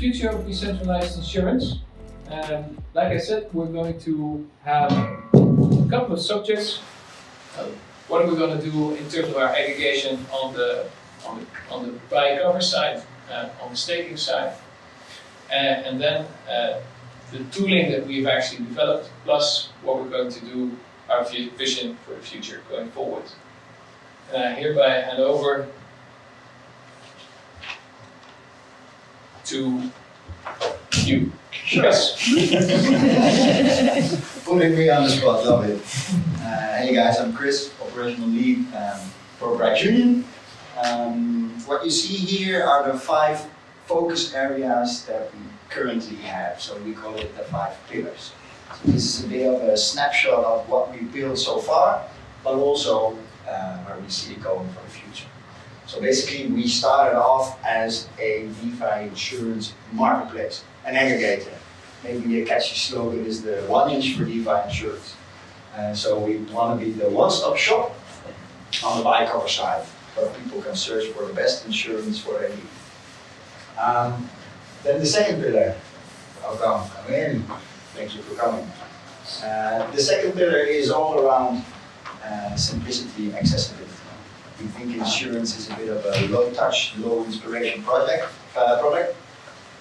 future of decentralized insurance. Like I said, we're going to have a couple of subjects. What are we going to do in terms of our aggregation on the buy cover side, on the staking side, and then the tooling that we've actually developed, plus what we're going to do, our vision for the future going forward. And I hereby hand over to you. Sure. Yes. Putting me on the spot, love it. Hey guys, I'm Chris, operational lead for Bright Union. What you see here are the 5 focus areas that we currently have. So we call it the 5 pillars. So this is a bit of a snapshot of what we built so far, but also where we see it going for the future. So basically, we started off as a DeFi insurance marketplace, an aggregator. Maybe a catchy slogan is the 1 inch for DeFi insurance. So we want to be the one-stop shop on the buy cover side, where people can search for the best insurance for their need. Then the second pillar, welcome, come in, thank you for coming. The second pillar is all around simplicity and accessibility. We think insurance is a bit of a low-touch, low-inspiration product.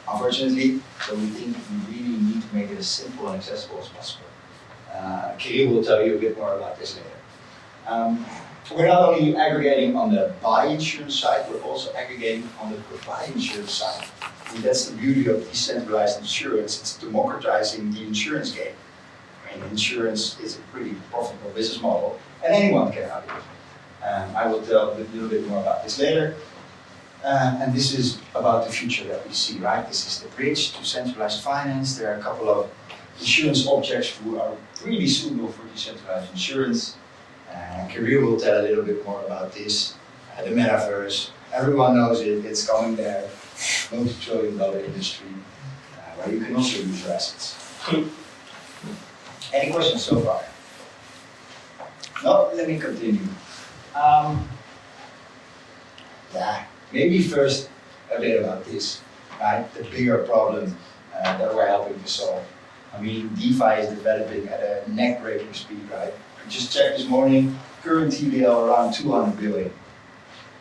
Unfortunately, so we think we really need to make it as simple and accessible as possible. Kirill will tell you a bit more about this later. We're not only aggregating on the buy insurance side, we're also aggregating on the provide insurance side. And that's the beauty of decentralized insurance. It's democratizing the insurance game. I mean, insurance is a pretty profitable business model, and anyone can have it. I will tell a little bit more about this later. And this is about the future that we see, right? This is the bridge to centralized finance. There are a couple of insurance objects who are really suitable for decentralized insurance. Kirill will tell a little bit more about this. The metaverse, everyone knows it, it's coming there. Multi-trillion-dollar industry, where you can also use your assets. Any questions so far? No? Let me continue. Maybe first a bit about this, right? The bigger problem that we're helping to solve. I mean, DeFi is developing at a neck-breaking speed, right? I just checked this morning, current TVL around 200 billion.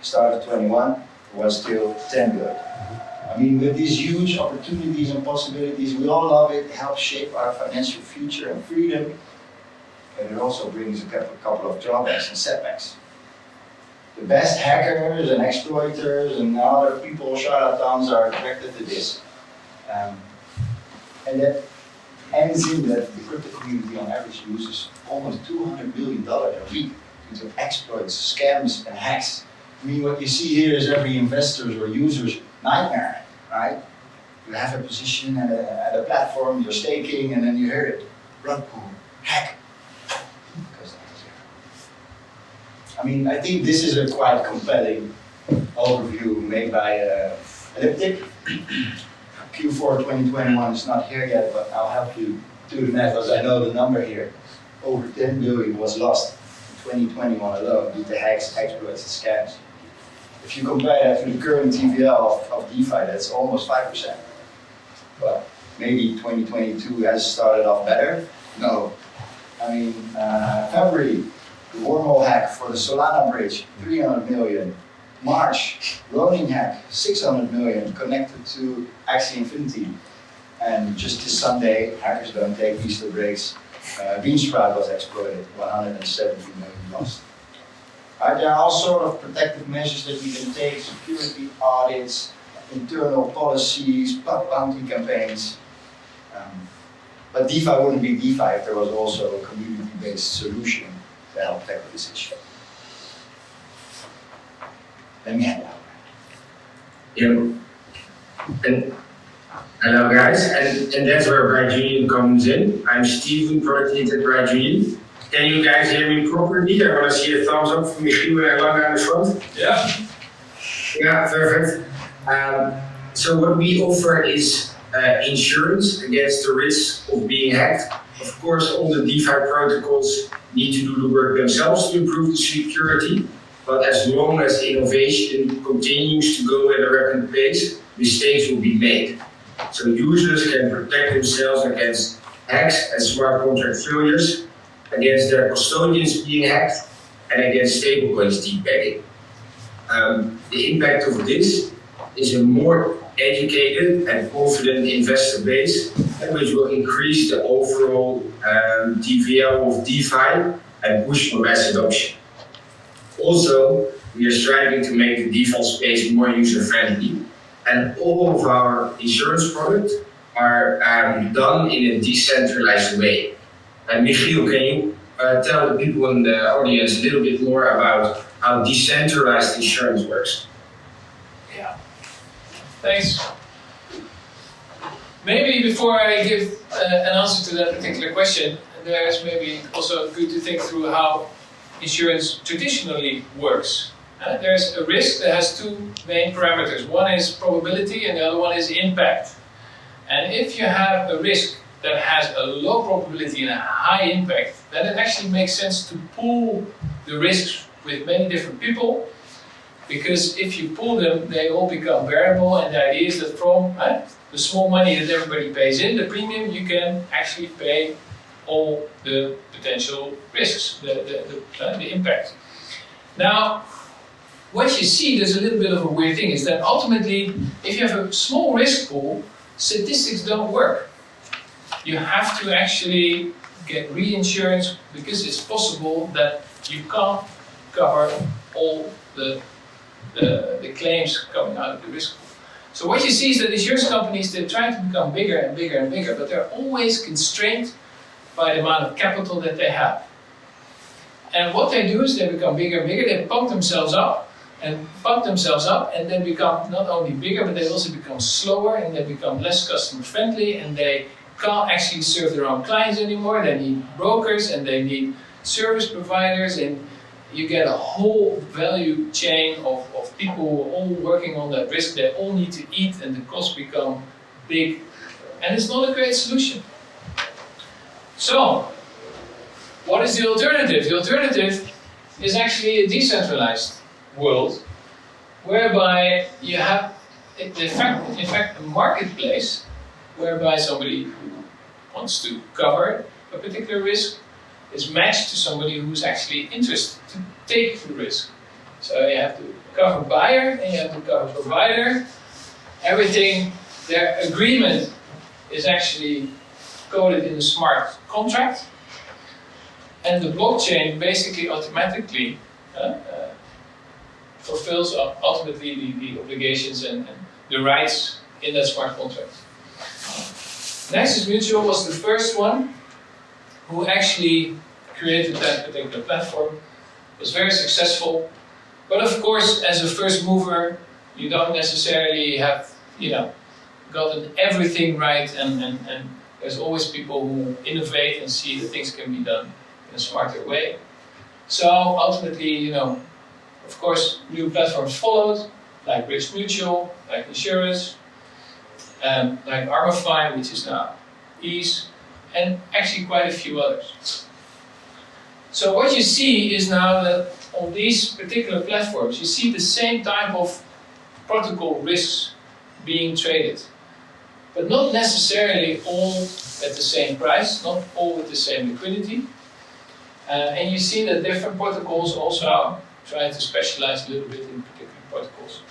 Start of 21, it was still 10 billion. I mean, with these huge opportunities and possibilities, we all love it, it helps shape our financial future and freedom, but it also brings a couple of drawbacks and setbacks. The best hackers and exploiters and other people, charlatans, are attracted to this. And that ends in that the crypto community on average uses almost $200 million a week into exploits, scams, and hacks. I mean, what you see here is every investor's or user's nightmare, right? You have a position at a platform, you're staking, and then you hear it. Rug pull, hack. I mean, I think this is a quite compelling overview made by Elliptic. Q4 2021 is not here yet, but I'll help you do the math, as I know the number here. Over 10 billion was lost in 2021 alone due to hacks, exploits, and scams. If you compare that to the current TVL of DeFi, that's almost 5%. But maybe 2022 has started off better? No. I mean, February, the wormhole hack for the Solana bridge, 300 million. March, roaming hack, 600 million connected to Axie Infinity. And just this Sunday, hackers don't take Easter breaks. Beansprout was exploited, 170 million lost. There are all sort of protective measures that we can take, security audits, internal policies, bug bounty campaigns. But DeFi wouldn't be DeFi if there was also a community-based solution to help tackle this issue. Let me hand it over. And hello guys, and that's where Bright Union comes in. I'm Steven, product lead at Bright Union. Can you guys hear me properly? I want to see a thumbs up from Michiel and Lang aan de front. Yeah. Yeah, perfect. So what we offer is insurance against the risk of being hacked. Of course, all the DeFi protocols need to do the work themselves to improve the security. But as long as innovation continues to go at a rapid pace, mistakes will be made. So users can protect themselves against hacks and smart contract failures, against their custodians being hacked, and against stablecoins depegging. The impact of this is a more educated and confident investor base, which will increase the overall TVL of DeFi and push for mass adoption. Also, we are striving to make the DeFi space more user-friendly, and all of our insurance products are done in a decentralized way. And Michiel, can you tell the people in the audience a little bit more about how decentralized insurance works? Yeah. Thanks. Maybe before I give an answer to that particular question, there's maybe also good to think through how insurance traditionally works. There's a risk that has two main parameters. One is probability and the other one is impact. And if you have a risk that has a low probability and a high impact, then it actually makes sense to pool the risks with many different people, because if you pool them, they all become variable, and the idea is that from the small money that everybody pays in, the premium, you can actually pay all the potential risks, the impact. Now, what you see, there's a little bit of a weird thing, is that ultimately, if you have a small risk pool, statistics don't work. You have to actually get reinsurance, because it's possible that you can't cover all the claims coming out of the risk pool. So what you see is that insurance companies, they're trying to become bigger and bigger and bigger, but they're always constrained by the amount of capital that they have. And what they do is they become bigger and bigger, they pump themselves up, and then become not only bigger, but they also become slower, and they become less customer friendly, and they can't actually serve their own clients anymore. They need brokers, and they need service providers, and you get a whole value chain of people who are all working on that risk. They all need to eat, and the costs become big, and it's not a great solution. So, what is the alternative? The alternative is actually a decentralized world, whereby you have, in fact, a marketplace whereby somebody who wants to cover a particular risk is matched to somebody who's actually interested to take the risk. So you have to cover buyer and you have to cover provider. Everything, their agreement is actually coded in a smart contract, and the blockchain basically automatically fulfills ultimately the obligations and the rights in that smart contract. Nexus Mutual was the first one who actually created that particular platform. It was very successful, but of course, as a first mover, you don't necessarily have, gotten everything right, and there's always people who innovate and see that things can be done in a smarter way. So ultimately, of course, new platforms followed, like Rich Mutual, like Insurance, like Armify, which is now Ease, and actually quite a few others. So what you see is now that on these particular platforms, you see the same type of protocol risks being traded, but not necessarily all at the same price, not all with the same liquidity. And you see that different protocols also try to specialize a little bit in particular protocols.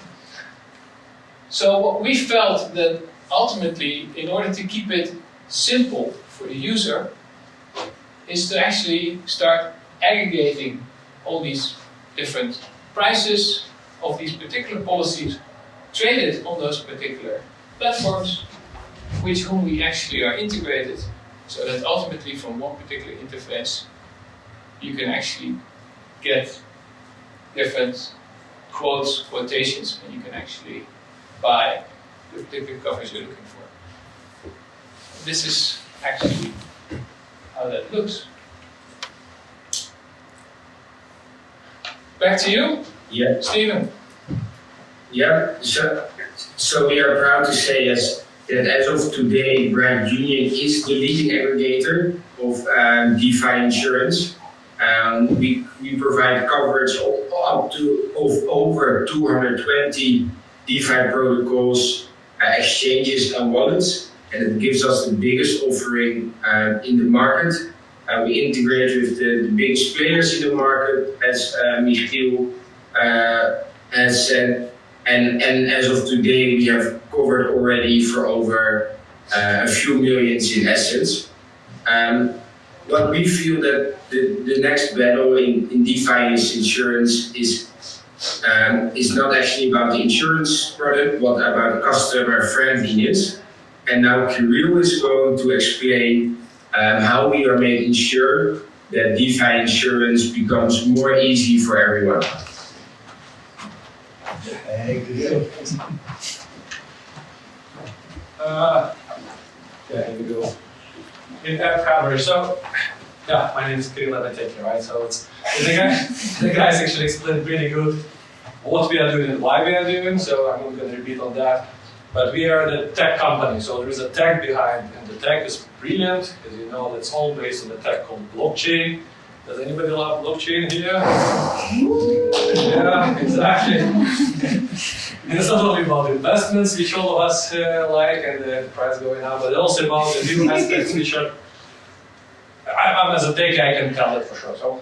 So what we felt that ultimately, in order to keep it simple for the user, is to actually start aggregating all these different prices of these particular policies traded on those particular platforms, with whom we actually are integrated, so that ultimately from one particular interface you can actually get different quotations, and you can actually buy the particular coverage you're looking for. This is actually how that looks. Back to you, Yeah. Steven. Yeah. So we are proud to say that as of today, Brand Union is the leading aggregator of DeFi insurance. We provide coverage of over 220 DeFi protocols exchanges and wallets, and it gives us the biggest offering in the market. We integrate with the biggest players in the market, as Michiel has said, and as of today we have covered already for over a few millions in assets. What we feel that the next battle in DeFi insurance is not actually about the insurance product, but about customer friendliness. And now Kirill is going to explain how we are making sure that DeFi insurance becomes more easy for everyone. Hey, Kirill. Here we go. In app coverage. So, yeah, my name is Kirill and I take care, right? So the guys actually explained really good what we are doing and why we are doing. So I'm not going to repeat on that. But we are the tech company, so there is a tech behind, and the tech is brilliant. As you know, it's all based on the tech called blockchain. Does anybody love blockchain here? Yeah, exactly. It's not only about investments, which all of us like, and the price going up, but also about the new aspects which are. I'm as a tech guy, I can tell that for sure. So,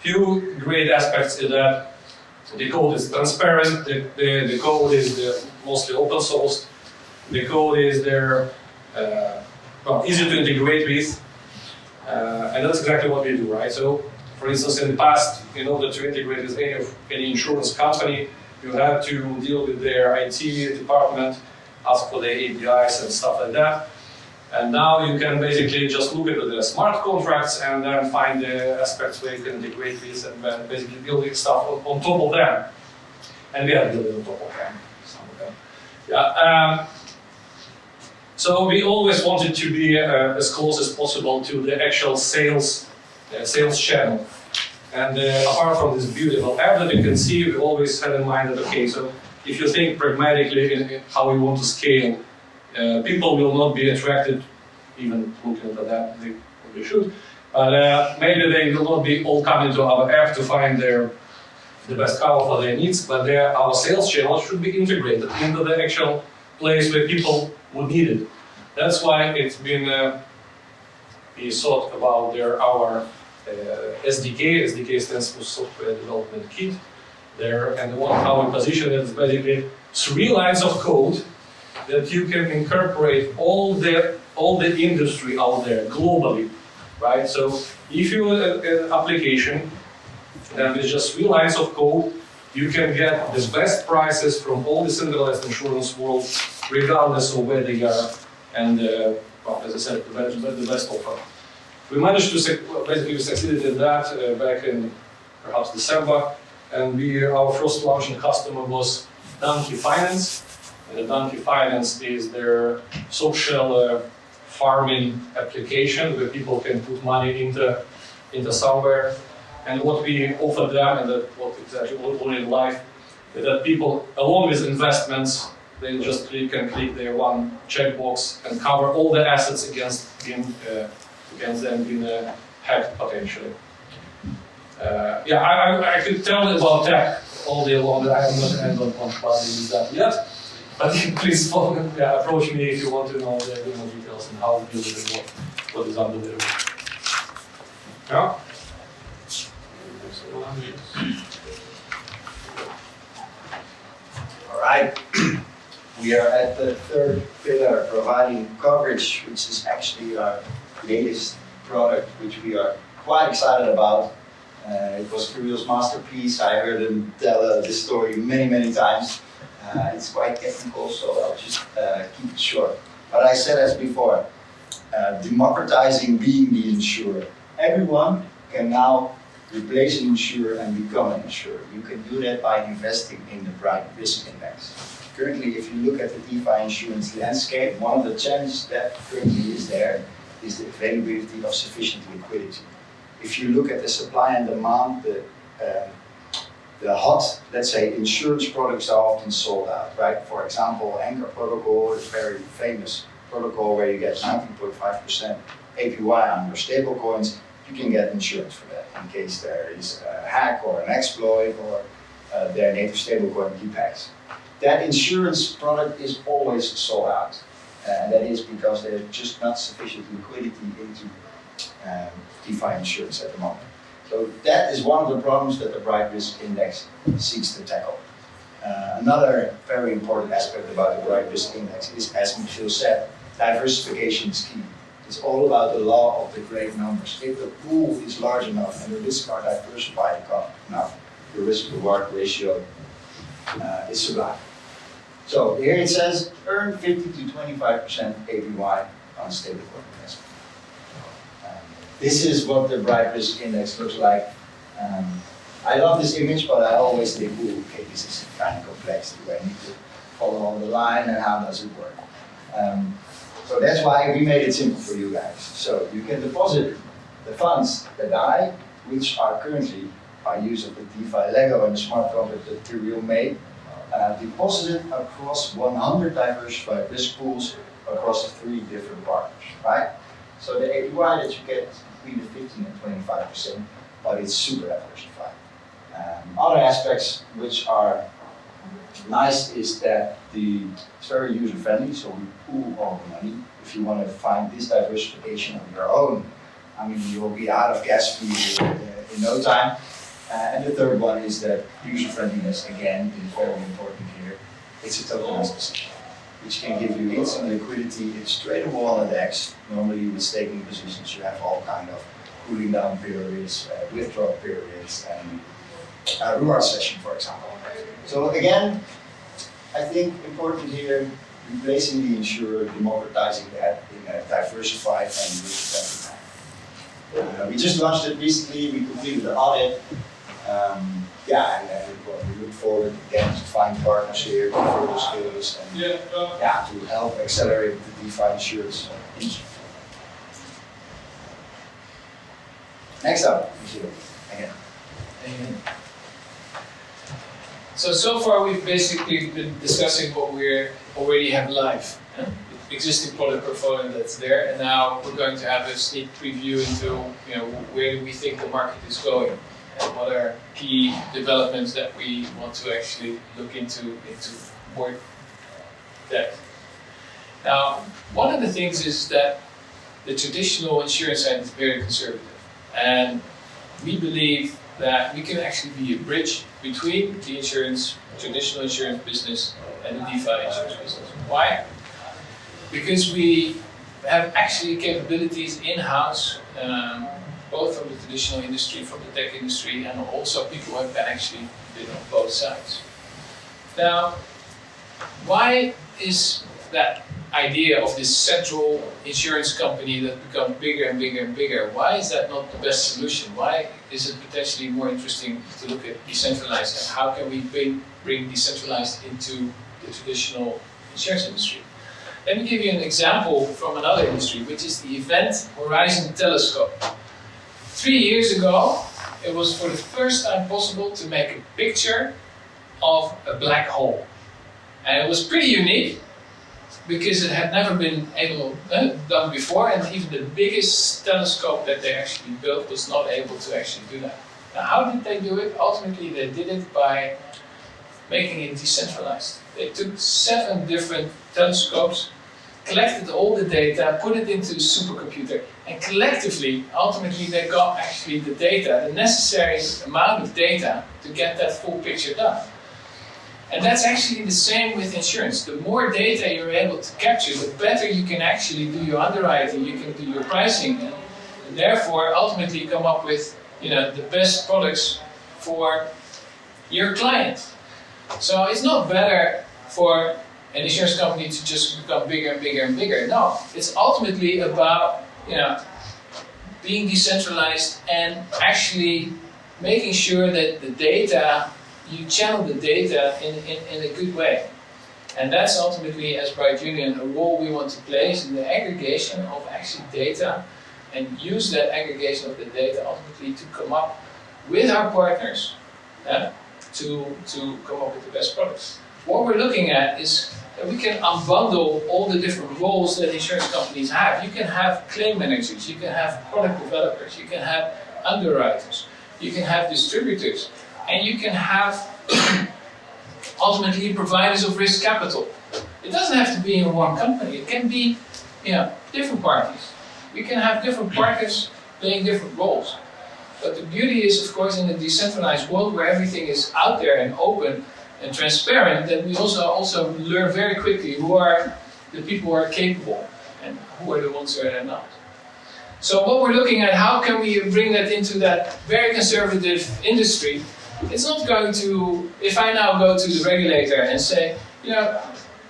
few great aspects is that the code is transparent. The code is mostly open source. The code is there, easy to integrate with, and that's exactly what we do, right? So, for instance, in the past, in order to integrate with any insurance company, you had to deal with their IT department, ask for their APIs and stuff like that. And now you can basically just look at the smart contracts and then find the aspects where you can integrate with and then basically building stuff on top of them. And we are building on top of them, some of them. Yeah. So we always wanted to be as close as possible to the actual sales channel. And apart from this beautiful app that you can see, we always had in mind that, okay, so if you think pragmatically in how we want to scale, people will not be attracted, even looking at that, they probably should, but maybe they will not be all coming to our app to find the best cover for their needs, but our sales channel should be integrated into the actual place where people would need it. That's why it's been, we thought about our SDK. SDK stands for Software Development Kit. And how we position it is basically 3 lines of code that you can incorporate all the industry out there globally, right? So if you have an application and with just 3 lines of code, you can get the best prices from all the decentralized insurance world, regardless of where they are, and as I said, the best offer. We managed to basically we succeeded in that back in perhaps December, and our first launching customer was Donkey Finance. And Donkey Finance is their social farming application where people can put money into somewhere. And what we offer them, and what exactly already in life, is that people, along with investments, they just can click their one checkbox and cover all the assets against them being hacked potentially. I could tell you about tech all day long, but I am not end on use that yet. But please approach me if you want to know the more details and how we deal with it, what is under the hood. Yeah? All right. We are at the 3rd pillar, providing coverage, which is actually our latest product, which we are quite excited about. It was Kirill's masterpiece. I heard him tell this story many, many times. It's quite technical, so I'll just keep it short. But I said as before, democratizing being the insurer. Everyone can now replace an insurer and become an insurer. You can do that by investing in the Bright Risk Index. Currently, if you look at the DeFi insurance landscape, one of the challenges that currently is there is the availability of sufficient liquidity. If you look at the supply and demand, the hot, let's say, insurance products are often sold out, right? For example, Anchor Protocol is a very famous protocol where you get 19.5% APY on your stablecoins. You can get insurance for that in case there is a hack or an exploit or their native stablecoin depacks. that insurance product is always sold out. And that is because there's just not sufficient liquidity into DeFi insurance at the moment. So that is one of the problems that the Bright Risk Index seeks to tackle. Another very important aspect about the Bright Risk Index is, as Michiel said, diversification is key. It's all about the law of the great numbers. If the pool is large enough and the risks are diversified enough, the risk-reward ratio is sublime. So here it says, earn 50 to 25% APY on stablecoin investment. This is what the Bright Risk Index looks like. I love this image, but I always think, ooh, okay, this is kind of complex. Do I need to follow on the line, and how does it work? So that's why we made it simple for you guys. So you can deposit the funds that die, which are currently, by use of the DeFi Lego and the smart contract that Ethereum made, deposited across 100 diversified risk pools across 3 different partners, right? So the APY that you get is between the 15 and 25%, but it's super diversified. Other aspects which are nice is that it's very user-friendly, so we pool all the money. If you want to find this diversification on your own, I mean, you will be out of gas fees in no time. And the third one is that user-friendliness, again, is very important here. It's a tokenized position, which can give you instant liquidity. It's tradable on the DEX. Normally with staking positions, you have all kind of cooling down periods, withdrawal periods, and a reward session, for example. So again, I think important here, replacing the insurer, democratizing that in a diversified and risk-friendly manner. We just launched it recently. We completed the audit. We look forward again to find partners here, to further skills, and to help accelerate the DeFi insurance industry. Next up, Michiel, again. So far we've basically been discussing what we already have live, the existing product portfolio that's there, and now we're going to have a sneak preview into where do we think the market is going, and what are key developments that we want to actually look into more depth. Now, one of the things is that the traditional insurance side is very conservative, and we believe that we can actually be a bridge between the traditional insurance business and the DeFi insurance business. Why? Because we have actually capabilities in-house, both from the traditional industry, from the tech industry, and also people who have been actually been on both sides. Now, why is that idea of this central insurance company that becomes bigger and bigger and bigger, why is that not the best solution? Why is it potentially more interesting to look at decentralized, and how can we bring decentralized into the traditional insurance industry? Let me give you an example from another industry, which is the Event Horizon Telescope. 3 years ago, it was for the first time possible to make a picture of a black hole. And it was pretty unique, because it had never been done before, and even the biggest telescope that they actually built was not able to actually do that. Now, how did they do it? Ultimately, they did it by making it decentralized. They took 7 different telescopes, collected all the data, put it into a supercomputer, and collectively, ultimately, they got actually the data, the necessary amount of data to get that full picture done. And that's actually the same with insurance. The more data you're able to capture, the better you can actually do your underwriting, you can do your pricing, and therefore ultimately come up with the best products for your client. So it's not better for an insurance company to just become bigger and bigger and bigger. No, it's ultimately about being decentralized and actually making sure that the data, you channel the data in a good way. And that's ultimately, as Bright Union, a role we want to play is in the aggregation of actually data, and use that aggregation of the data ultimately to come up with our partners to come up with the best products. What we're looking at is that we can unbundle all the different roles that insurance companies have. You can have claim managers, you can have product developers, you can have underwriters, you can have distributors, and you can have ultimately providers of risk capital. It doesn't have to be in one company. It can be, different parties. We can have different partners playing different roles. But the beauty is, of course, in a decentralized world where everything is out there and open and transparent, that we also learn very quickly who are the people who are capable and who are the ones who are not. So what we're looking at, how can we bring that into that very conservative industry? It's not going to, if I now go to the regulator and say,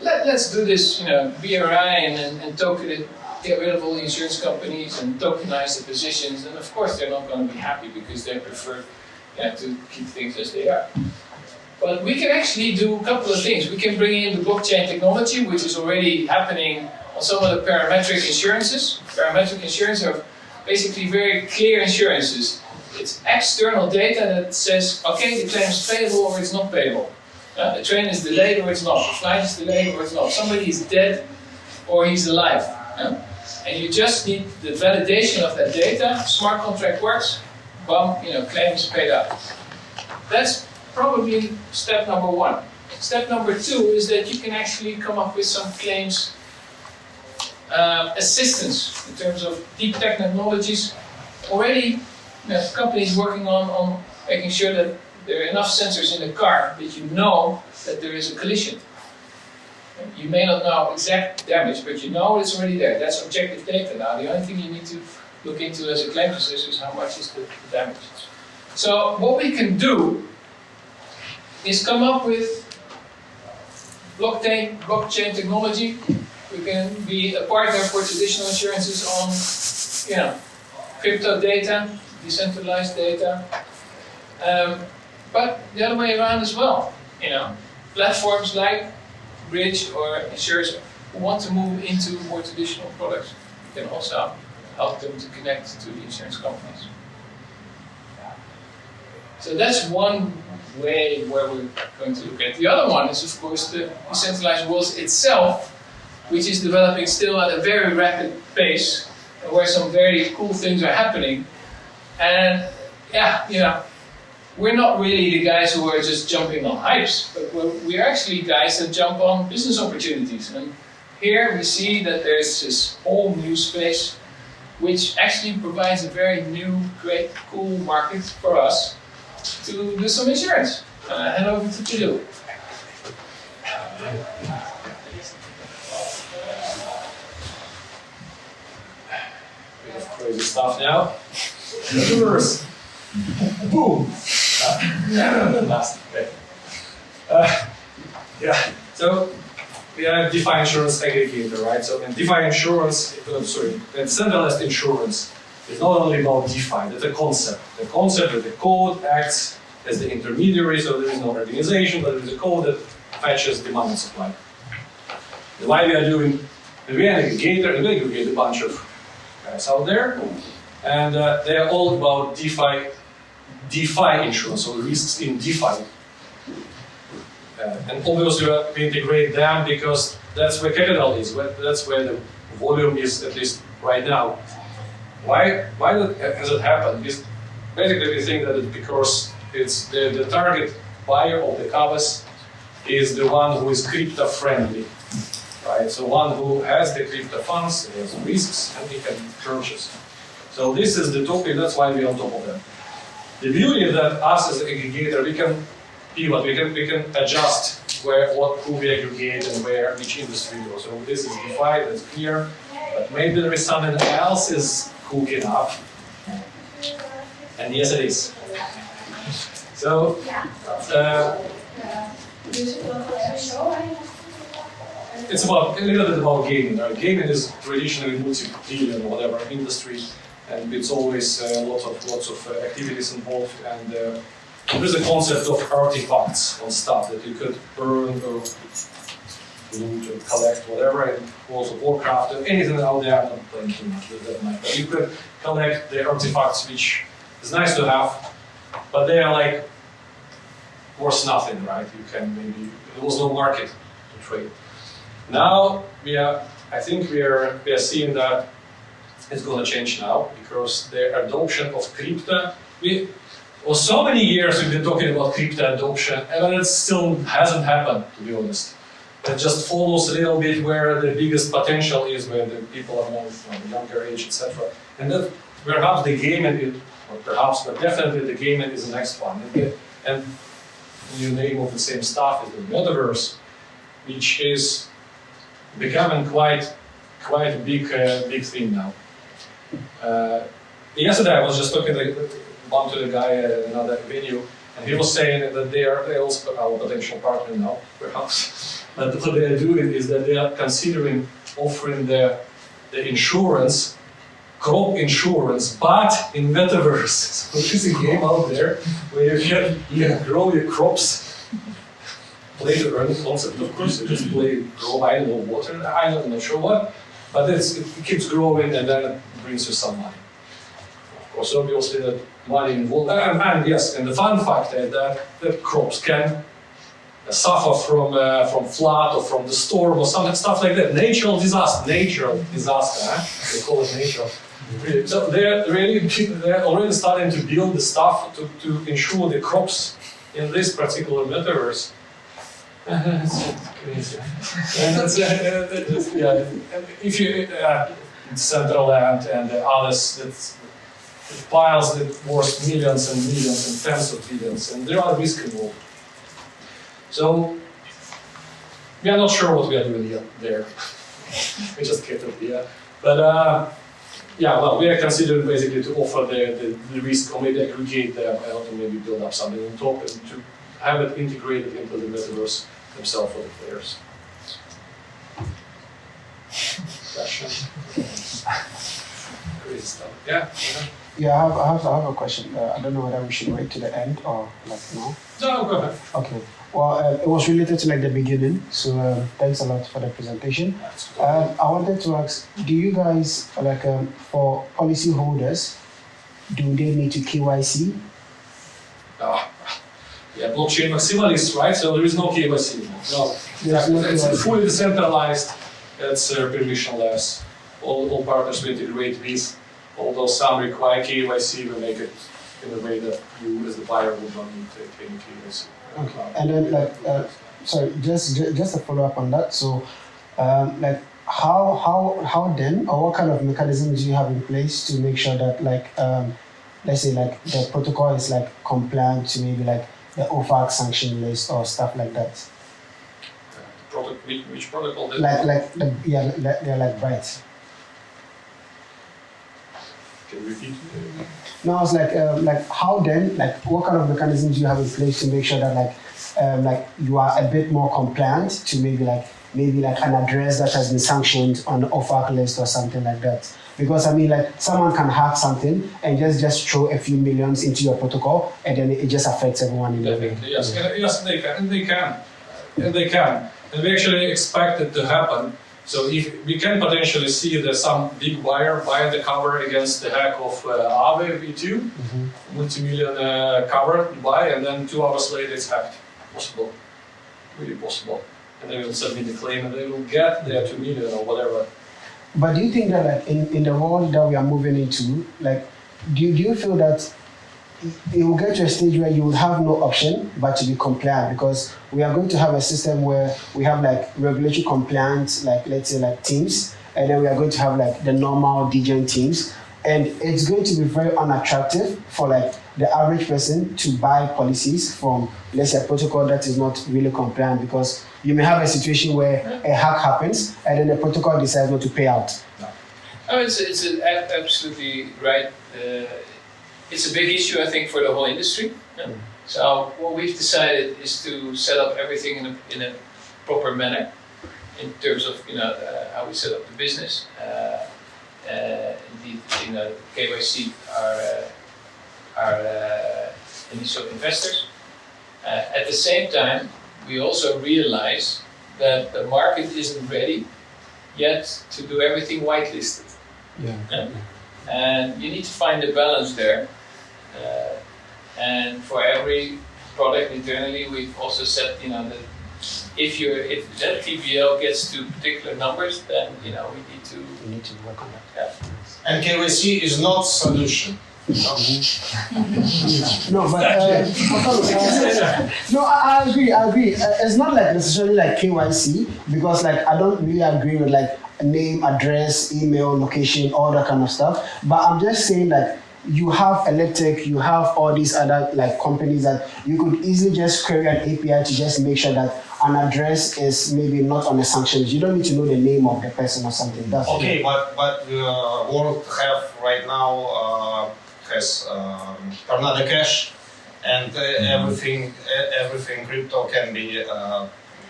let's do this, BRI and token it, get rid of all the insurance companies and tokenize the positions, and of course they're not going to be happy because they prefer to keep things as they are. But we can actually do a couple of things. We can bring in the blockchain technology, which is already happening on some of the parametric insurances. Parametric insurance are basically very clear insurances. It's external data that says, okay, the claim is payable or it's not payable. The train is delayed or it's not. The flight is delayed or it's not. Somebody is dead or he's alive. And you just need the validation of that data. Smart contract works. Bum, claim is paid out. That's probably step number one. Step number two is that you can actually come up with some claims assistance in terms of deep technologies. Already, companies working on making sure that there are enough sensors in the car that you know that there is a collision. You may not know exact damage, but you know it's already there. That's objective data now. The only thing you need to look into as a claim assessor is how much is the damage. So what we can do is come up with blockchain technology. We can be a partner for traditional insurances on, crypto data, decentralized data, but the other way around as well. Platforms like Bridge or insurers who want to move into more traditional products, we can also help them to connect to the insurance companies. So that's one way where we're going to look at. The other one is, of course, the decentralized world itself, which is developing still at a very rapid pace, where some very cool things are happening. And we're not really the guys who are just jumping on hypes, but we're actually guys that jump on business opportunities. And here we see that there's this whole new space, which actually provides a very new, great, cool market for us to do some insurance. Hand over to Jill. We have crazy stuff now. Universe. Boom. Last. Okay. So we have DeFi insurance aggregator, right? So in DeFi insurance, decentralized insurance is not only about DeFi, that's a concept. The concept that the code acts as the intermediary, so there is no organization, but there is a code that fetches demand and supply. Why we are doing the aggregator, and we aggregate a bunch of guys out there, and they are all about DeFi insurance, so risks in DeFi. And obviously we integrate them because that's where capital is, that's where the volume is, at least right now. Why has it happened? It's basically we think that it's because it's the target buyer of the covers is the one who is crypto friendly, right? So one who has the crypto funds, has risks, and he can purchase. So this is the topic, that's why we're on top of that. The beauty is that us as an aggregator, we can pivot, we can adjust who we aggregate and which industry goes. So this is DeFi, that's clear, but maybe there is something else is cooking up. And yes, it is. So, it's about a little bit about gaming. Right? Gaming is traditionally multi-billion or whatever industry, and it's always lots of activities involved. And there is a concept of artifacts on stuff that you could earn or loot or collect, whatever. And World of Warcraft and anything out there. I'm not playing too much with that, but you could collect the artifacts, which is nice to have, but they are like worth nothing, right? You can maybe there was no market to trade. Now I think we are seeing that it's going to change now because the adoption of crypto. For so many years we've been talking about crypto adoption, and it still hasn't happened, to be honest. It just follows a little bit where the biggest potential is, where the people are more from younger age, etc. And that perhaps the gaming, or perhaps, but definitely the gaming is the next one. And the name of the same stuff is the metaverse, which is becoming quite a big thing now. Yesterday I was just talking to the guy at another venue, and he was saying that they also our potential partner now, perhaps. But what they are doing is that they are considering offering the insurance, crop insurance, but in metaverse. So there's a game out there where you can grow your crops, play the earning concept, of course. You just grow, I don't know, water, I'm not sure what, but it keeps growing and then it brings you some money. Of course, obviously that money involved, and yes, and the fun fact is that the crops can suffer from flood or from the storm or some stuff like that. Natural disaster, they call it natural. So they're already starting to build the stuff to ensure the crops in this particular metaverse. It's crazy. And if you Decentralized and others, it piles that worth millions and millions and tens of billions, and there are risks involved. So we are not sure what we are doing yet there. We just kept it here. But yeah, well, we are considering basically to offer the risk, or maybe aggregate them, and maybe build up something on top, and to have it integrated into the metaverse themselves for the players. Question? Crazy stuff. Yeah. Yeah, I have a question. I don't know whether we should wait to the end or like now. No, go ahead. Okay. Well, it was related to like the beginning, so thanks a lot for the presentation. I wanted to ask, do you guys, like for policy holders, do they need to KYC? Yeah, blockchain maximalists, right? So there is no KYC. No, it's fully decentralized. It's permissionless. All partners we integrate with, although some require KYC, we make it in a way that you, as the buyer, would not need to take any KYC. Okay. And then, like, sorry, just a follow up on that. So, like, how then, or what kind of mechanisms do you have in place to make sure that, like, let's say, like, the protocol is like compliant to maybe like the OFAC sanction list or stuff like that? Which protocol? They're like bytes. Can you repeat? No, I was like how then, like what kind of mechanisms do you have in place to make sure that like you are a bit more compliant to maybe like an address that has been sanctioned on the OFAC list or something like that? Because I mean, like someone can hack something and just throw a few millions into your protocol and then it just affects everyone in the way. Yes, yes, they can. And we actually expect it to happen. So if we can potentially see that some big buyer buying the cover against the hack of Aave V2, multi-million cover buy, and then 2 hours later it's hacked. Possible, really possible. And they will submit the claim and they will get their 2 million or whatever. But do you think that like in the world that we are moving into, like do you feel that it will get to a stage where you will have no option but to be compliant, because we are going to have a system where we have like regulatory compliant, like let's say like teams, and then we are going to have like the normal DGen teams, and it's going to be very unattractive for like the average person to buy policies from, let's say, a protocol that is not really compliant, because you may have a situation where a hack happens and then the protocol decides not to pay out. Oh, it's absolutely right. It's a big issue, I think, for the whole industry. Yeah. So what we've decided is to set up everything in a proper manner, in terms of how we set up the business. Indeed, KYC our initial investors. At the same time, we also realize that the market isn't ready yet to do everything whitelisted. Yeah. And you need to find a balance there. And for every product internally, we've also said, that if that TBL gets to particular numbers, then we need to work on that. Yeah. And KYC is not solution. No, but no, I agree. It's not like necessarily like KYC because like I don't really agree with like name, address, email, location, all that kind of stuff. But I'm just saying that you have Elliptic, you have all these other like companies that you could easily just query an API to just make sure that an address is maybe not on the sanctions. You don't need to know the name of the person or something. That's Okay, but World have right now has Tornado Cash, and everything crypto can be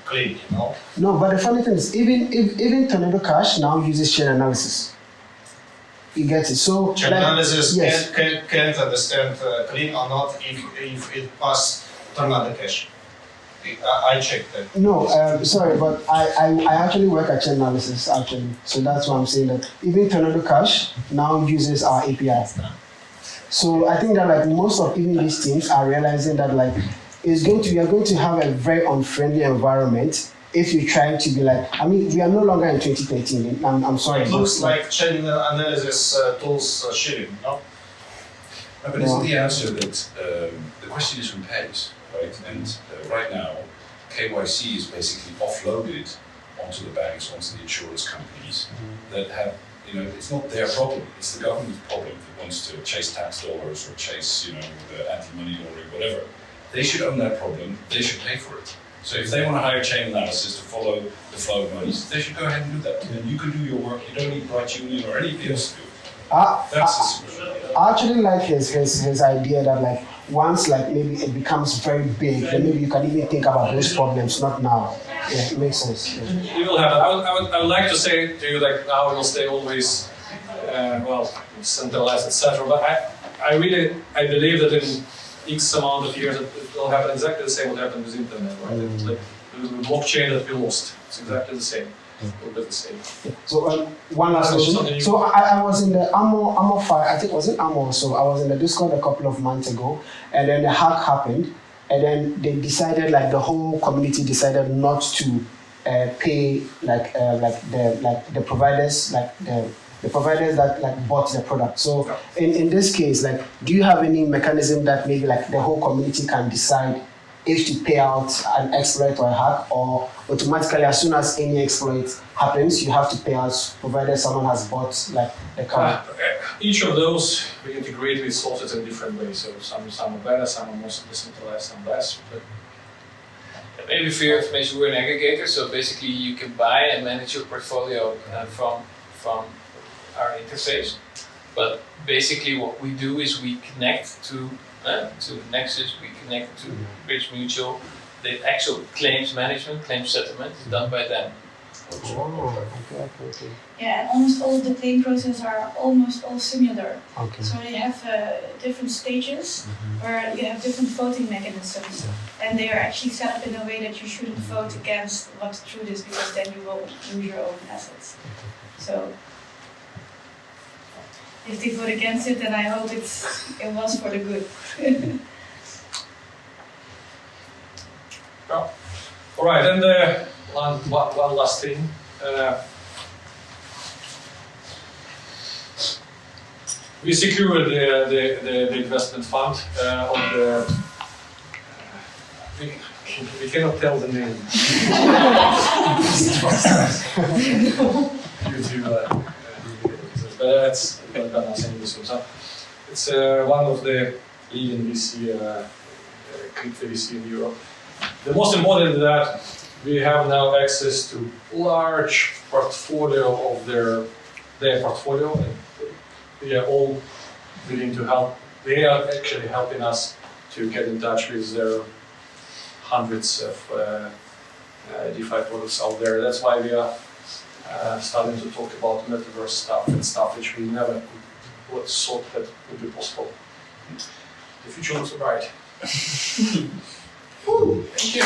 clean, you know. No, but the funny thing is, even Tornado Cash now uses chain analysis. You get it. So Chain like, analysis yes. can't understand clean or not if it pass Tornado Cash. I checked that. No, sorry, but I actually work at chain analysis actually. So that's why I'm saying that even Tornado Cash now uses our API. So I think that like most of even these teams are realizing that like we are going to have a very unfriendly environment if you try to be like, I mean, we are no longer in 2013. I'm sorry. It looks like chain analysis tools sharing, no? No, but isn't the answer that the question is who pays, right? And right now, KYC is basically offloaded onto the banks, onto the insurance companies that have, you know, it's not their problem, it's the government's problem that wants to chase tax dollars or chase, you know, the anti-money laundering, whatever. They should own that problem, they should pay for it. So if they want to hire chain analysis to follow the flow of monies, they should go ahead and do that. And you can do your work, you don't need Bright Union or anybody else to do it. That's the solution. I actually like his idea that like once like maybe it becomes very big, then maybe you can even think about those problems, not now. Yeah, it makes sense. Yeah. It will happen. I would like to say to you like now it will stay always centralized, etc. But I believe that in X amount of years it will happen exactly the same what happened with internet, right? It's like the blockchain that we lost. It's exactly the same. It will be the same. Yeah. So one last question. So I was in the Ammo fire. I think was it Ammo? So I was in the Discord a couple of months ago, and then the hack happened, and then they decided like the whole community decided not to pay the providers the providers that like bought the product. So in this case, like, do you have any mechanism that maybe like the whole community can decide if to pay out an exploit or a hack, or automatically as soon as any exploit happens, you have to pay out provided someone has bought like the car? Each of those we integrate with sources in different ways. So some are better, some are more decentralized, some less. But maybe for your information, we're an aggregator, so basically you can buy and manage your portfolio from our interface. But basically what we do is we connect to Nexus, we connect to Bridge Mutual. The actual claims management, claims settlement is done by them. Okay. Yeah, and almost all of the claim processes are almost all similar. Okay. So they have different stages where you have different voting mechanisms, and they are actually set up in a way that you shouldn't vote against what the truth is, because then you will lose your own assets. So if they vote against it, then I hope it was for the good. well, all right, and one last thing. We secured the investment fund of the. We cannot tell the name. But it's one of the leading VC, crypto VC in Europe. The most important is that we have now access to large portfolio of their portfolio, and we are all willing to help. They are actually helping us to get in touch with their hundreds of DeFi products out there. That's why we are starting to talk about metaverse stuff and stuff which we never would thought that would be possible. The future looks bright. Thank you.